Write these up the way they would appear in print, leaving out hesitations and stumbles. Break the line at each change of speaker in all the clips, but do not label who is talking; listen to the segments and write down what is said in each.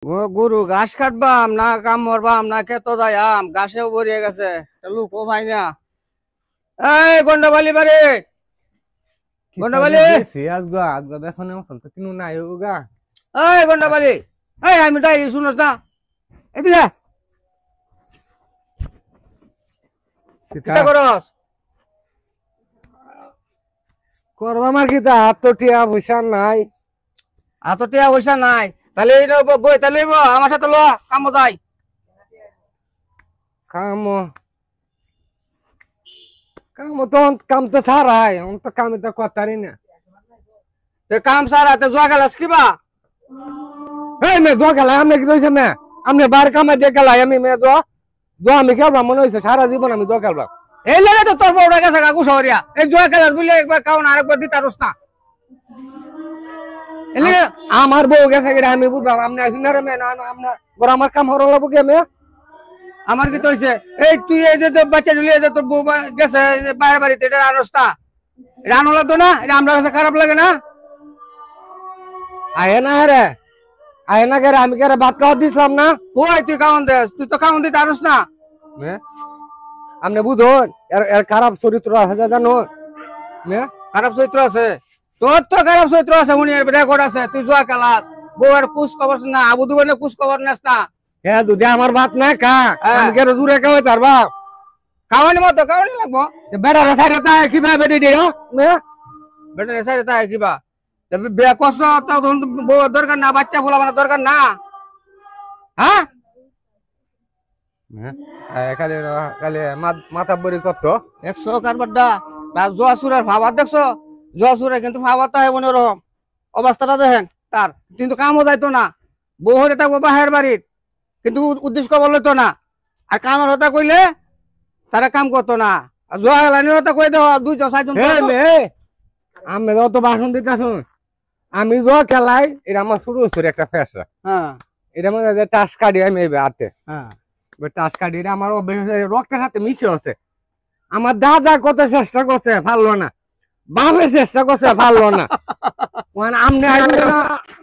ও গরু ঘাস কাটবাম না কাম করবাম না খেত যাইয়াম ঘাসেও ভরিয়ে গেছে লোক ও ভাই না। এই গন্ডাবালি বাড়ি গন্ডাবালি এই গন্ডাবালি এই আমি তাই শুনস না এদিকে কিতা করস
করবা আমার কিতা হাত তো টিয়া পয়সা নাই।
এত টিয়া পয়সা নাই তাহলে এই বই তাহলে আমার সাথে ল কাম যাই
কাম কাম তো কাম তো সারাই তো কাম তো করতারি না।
কাম সারা তো জোয়া গেলাস কিবা
এই মে দোয়া খেলা আমি কি কইছে মে আমি বার কামে দিয়ে খেলাই আমি মে দোয়া দোয়া আমি খেলবা মনে হইছে সারা জীবন আমি দোয়া খেলবা।
এই লাগে তো তোর বউটা গেছে কাকু শহরিয়া এই জোয়া খেলাস বলে একবার কাউন আরেকবার দিতারস না।
আমার বউ গেছে আমি বুঝলাম আপনি আসুন না রে মে না আপনার ঘর আমার কাম হরো লাগবো কে মে
আমার কি তো হইছে এই তুই এই যে তোর বাচ্চা ঢুলিয়ে যে তোর বউ গেছে বাইরে বাড়িতে এটা রানস না রানো লাগতো না এটা আমরা কাছে খারাপ লাগে না।
আয় না রে আয় না কে আমি কে ভাত খাওয়া দিছিলাম না
কই তুই কাউন দেস তুই তো কাউন দিতে আরস না।
আপনি বুঝুন এর খারাপ চরিত্র আছে জানো
খারাপ চরিত্র আছে তোর তো খারাপ চরিত্র আছে উনি রেকর্ড আছে তুই জোয়া খেলাস বউ আর কুছ খবর না আবু দুবনে কুছ খবর নেস না।
হ্যাঁ দুধে আমার ভাত না খা আমি কে দূরে খাওয়াই তার বাপ
খাওয়ানি মতো খাওয়ানি লাগবো
বেড়া রেসাই রেতা কিভাবে বেড়ে দিও
বেটা রেসাই তাই কিবা বিয়া কষ্ট বউ দরকার না বাচ্চা ফোলা মানে দরকার না। হ্যাঁ
কালি কালি মাথা বড়ি কত
100 কারবারটা তার জোয়া সুরের ভাবাত দেখছো জোয়া সুরে কিন্তু ভাবাত হয় মনোরকম অবস্থাটা দেখেন তার কিন্তু কামও যাইতো না বউ হলে থাকবো বাহের বাড়ির কিন্তু উদ্দেশ্য বলতো না আর কামের হতা কইলে তারা কাম করতো না আর জোয়া লাইনের হতা কই দেওয়া 2 জন 4 জন
আমি তো বাসন দিতেছ আমি জো খেলাই এটা আমার শুরু হচ্ছে একটা ফেসরা
হ্যাঁ
এটা মানে টাস কাটি আমি হাতে
হ্যাঁ
টাস কাটি এটা আমার রক্তের সাথে মিশে আছে। আমার দাদা কত চেষ্টা করছে পারলো না বাপের চেষ্টা করছে পারলো না মানে আমনে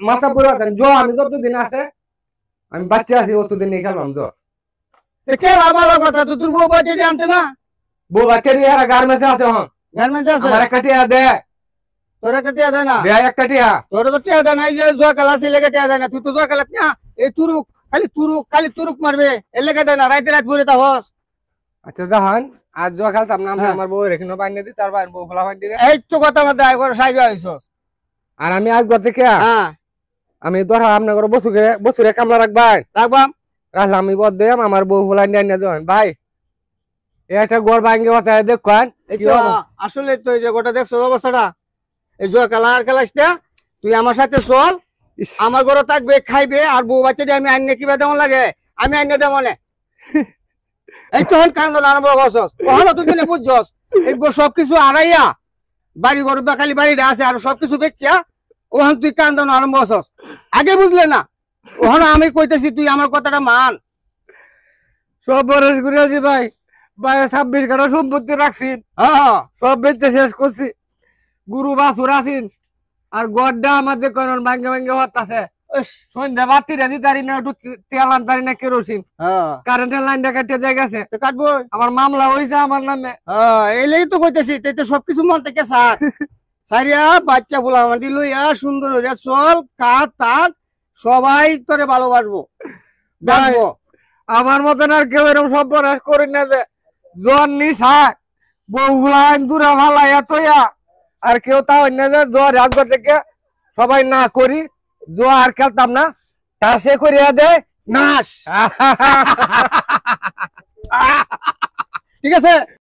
মাথা পুরো জো আমি যতদিন আছে আমি বাচ্চা আছি অতদিন এই খেলবাম জো
কে ভালো কথা তো তোর বউ বাচ্চা আনতে না
বউ বাচ্চা দিয়ে গার্মেন্টসে আছে হন
গার্মেন্টস আছে
আমার একটা টিয়া দে
তোরা টিয়া দেয় না
দে একটা টিয়া
তোর তো টিয়া দেয় না এই যে জোয়া খেলা সে লেগে টিয়া দেয় না তুই তো জোয়া খেলা না এই তুরুক খালি তুরুক মারবে এ লেগে দেয় না রাতে রাত ভরে তা হস।
আচ্ছা দেখেন আজ জোয়া খেলতাম না আমার বউ রেখে বাইনে দি তার বাইরে বউ খোলা বাইন দিলে
এই তো কথা মধ্যে একবার সাইড হইছস
আর আমি আজ গত থেকে
হ্যাঁ
আমি ধরা আপনার ঘরে বসুরে কামলা রাখবাই
রাখবাম
রাখলাম আমি বদ দেম আমার বউ খোলা নিয়ে দেন ভাই একটা গড় ভাঙ্গে কথা দেখুন
এই তো আসলে তো এই যে গোটা দেখছো অবস্থাটা এই জোয়া খেলা আর খেলাস না তুই আমার সাথে চল আমার ঘরে থাকবে খাইবে আর বউ বাচ্চাটি আমি আইনে কিবা দেমন লাগে আমি আইনে দেবো না এই তখন কান্দন আরম্ভ করছস কখনো তুই কিনে বুঝছস এই সবকিছু আড়াইয়া বাড়ি ঘর বা খালি বাড়িটা আছে আর সবকিছু বেচছা ওখান তুই কান্দন আরম্ভ করছস আগে বুঝলে না ওখানে আমি কইতেছি তুই আমার কথাটা মান
সব বরস করে আছি ভাই ভাই 26 কাটা সম্পত্তি রাখছি
হ্যাঁ
সব বেচে শেষ করছি গুরু বাছুর আছিন আর গড্ডা আমাদের কোন ভাঙ্গে ভাঙ্গে হতাছে সন্ধ্যা বাতি রাজি তারি না একটু তেল আনতারি না কেরোসিন কারেন্টের লাইনটা কাটিয়ে দিয়ে গেছে
কাটবো
আমার মামলা হয়েছে আমার নামে
এই লেগে তো কইতেছি তুই তো সবকিছু মন থেকে সারিয়া বাচ্চা বলা মাটি লইয়া সুন্দর হইয়া চল কাজ তাক সবাই তোরে ভালোবাসবো দেখবো
আমার মতন আর কেউ এরকম সব বরাস করি না যে জ্বর নিশা বহুলা দূরে ভালা এতয়া আর কেউ তাও না যে জ্বর রাজগর থেকে সবাই না করি জোয়া আর খেলতাম না তাসে করিয়া দে
নাশ ঠিক আছে।